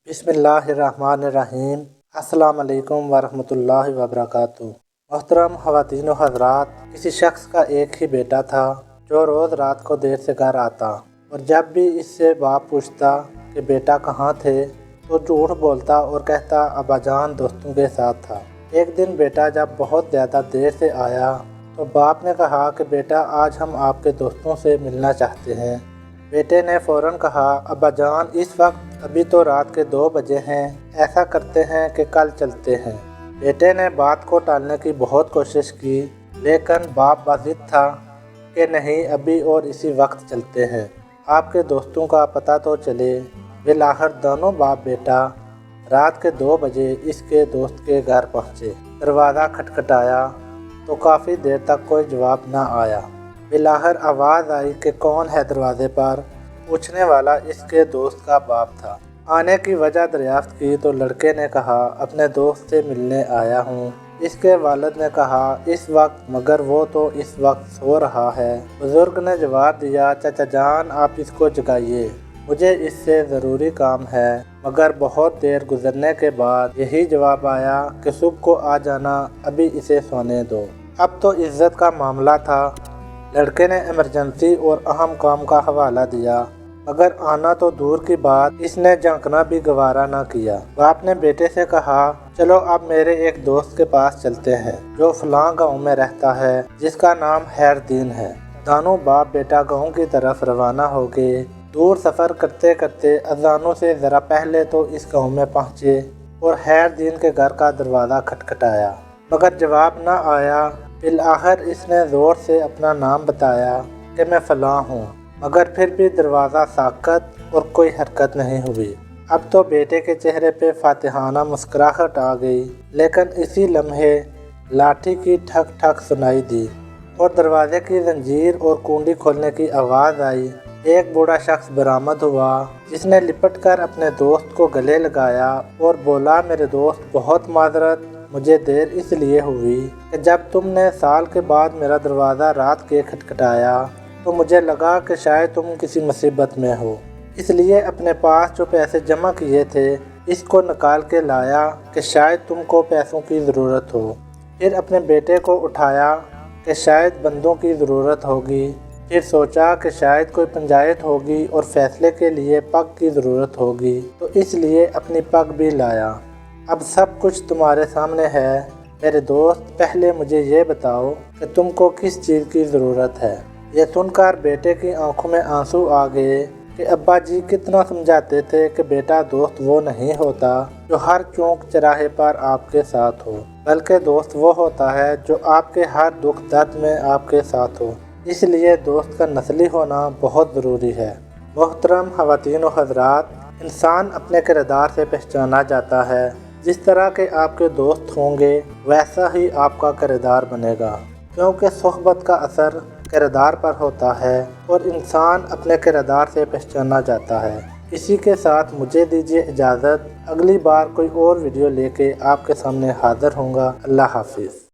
बिस्मिल्लाहिर्रहमानिर्रहीम। अस्सलाम वालेकुम वरहमतुल्लाहि वबरकातुहू। मोहतरम ख़वातीन व हज़रात, किसी शख्स का एक ही बेटा था जो रोज़ रात को देर से घर आता और जब भी इससे बाप पूछता कि बेटा कहाँ थे तो झूठ बोलता और कहता अब्बाजान दोस्तों के साथ था। एक दिन बेटा जब बहुत ज़्यादा देर से आया तो बाप ने कहा कि बेटा आज हम आपके दोस्तों से मिलना चाहते हैं। बेटे ने फ़ौरन कहा अब्बाजान इस वक्त अभी तो रात के 2 बजे हैं, ऐसा करते हैं कि कल चलते हैं। बेटे ने बात को टालने की बहुत कोशिश की लेकिन बाप बाज़िद था कि नहीं अभी और इसी वक्त चलते हैं, आपके दोस्तों का पता तो चले। बिलाखिर दोनों बाप बेटा रात के 2 बजे इसके दोस्त के घर पहुँचे। दरवाज़ा खटखटाया तो काफ़ी देर तक कोई जवाब न आया। बिलाखिर आवाज़ आई कि कौन है दरवाज़े पर। पूछने वाला इसके दोस्त का बाप था। आने की वजह दरियाफ्त की तो लड़के ने कहा अपने दोस्त से मिलने आया हूँ। इसके वालिद ने कहा इस वक्त, मगर वो तो इस वक्त सो रहा है। बुज़ुर्ग ने जवाब दिया चाचा जान आप इसको जगाइए, मुझे इससे ज़रूरी काम है। मगर बहुत देर गुजरने के बाद यही जवाब आया कि सुबह को आ जाना, अभी इसे सोने दो। अब तो इज्जत का मामला था। लड़के ने इमरजेंसी और अहम काम का हवाला दिया, मगर आना तो दूर की बात, इसने झांकना भी गवारा न किया। बाप ने बेटे से कहा चलो अब मेरे एक दोस्त के पास चलते हैं जो फलां गांव में रहता है, जिसका नाम खैरदीन है। दोनों बाप बेटा गांव की तरफ रवाना हो गए। दूर सफ़र करते करते अजानों से ज़रा पहले तो इस गांव में पहुँचे और खैरदीन के घर का दरवाज़ा खटखटाया, मगर जवाब न आया। बिलाखिर इसने ज़ोर से अपना नाम बताया कि मैं फ़लाँ हूँ, मगर फिर भी दरवाज़ा साकत और कोई हरकत नहीं हुई। अब तो बेटे के चेहरे पे फातिहाना मुस्कुराहट आ गई, लेकिन इसी लम्हे लाठी की ठक ठक सुनाई दी और दरवाजे की जंजीर और कुंडी खोलने की आवाज़ आई। एक बूढ़ा शख्स बरामद हुआ जिसने लिपट कर अपने दोस्त को गले लगाया और बोला मेरे दोस्त बहुत माजरत, मुझे देर इसलिए हुई कि जब तुमने साल के बाद मेरा दरवाज़ा रात के खटखटाया तो मुझे लगा कि शायद तुम किसी मुसीबत में हो, इसलिए अपने पास जो पैसे जमा किए थे इसको निकाल के लाया कि शायद तुमको पैसों की ज़रूरत हो। फिर अपने बेटे को उठाया कि शायद बंदों की ज़रूरत होगी। फिर सोचा कि शायद कोई पंचायत होगी और फैसले के लिए पग की ज़रूरत होगी, तो इसलिए अपनी पग भी लाया। अब सब कुछ तुम्हारे सामने है मेरे दोस्त, पहले मुझे ये बताओ कि तुमको किस चीज़ की ज़रूरत है। ये सुनकर बेटे की आंखों में आंसू आ गए कि अब्बा जी कितना समझाते थे कि बेटा दोस्त वो नहीं होता जो हर चौक चौराहे पर आपके साथ हो, बल्कि दोस्त वो होता है जो आपके हर दुख दर्द में आपके साथ हो। इसलिए दोस्त का नस्ली होना बहुत ज़रूरी है। मोहतरम ख़वातीन व हज़रात, इंसान अपने किरदार से पहचाना जाता है। जिस तरह के आपके दोस्त होंगे वैसा ही आपका किरदार बनेगा, क्योंकि सोहबत का असर किरदार पर होता है और इंसान अपने किरदार से पहचाना जाता है। इसी के साथ मुझे दीजिए इजाज़त, अगली बार कोई और वीडियो लेके आपके सामने हाज़िर होऊंगा। अल्लाह हाफिज़।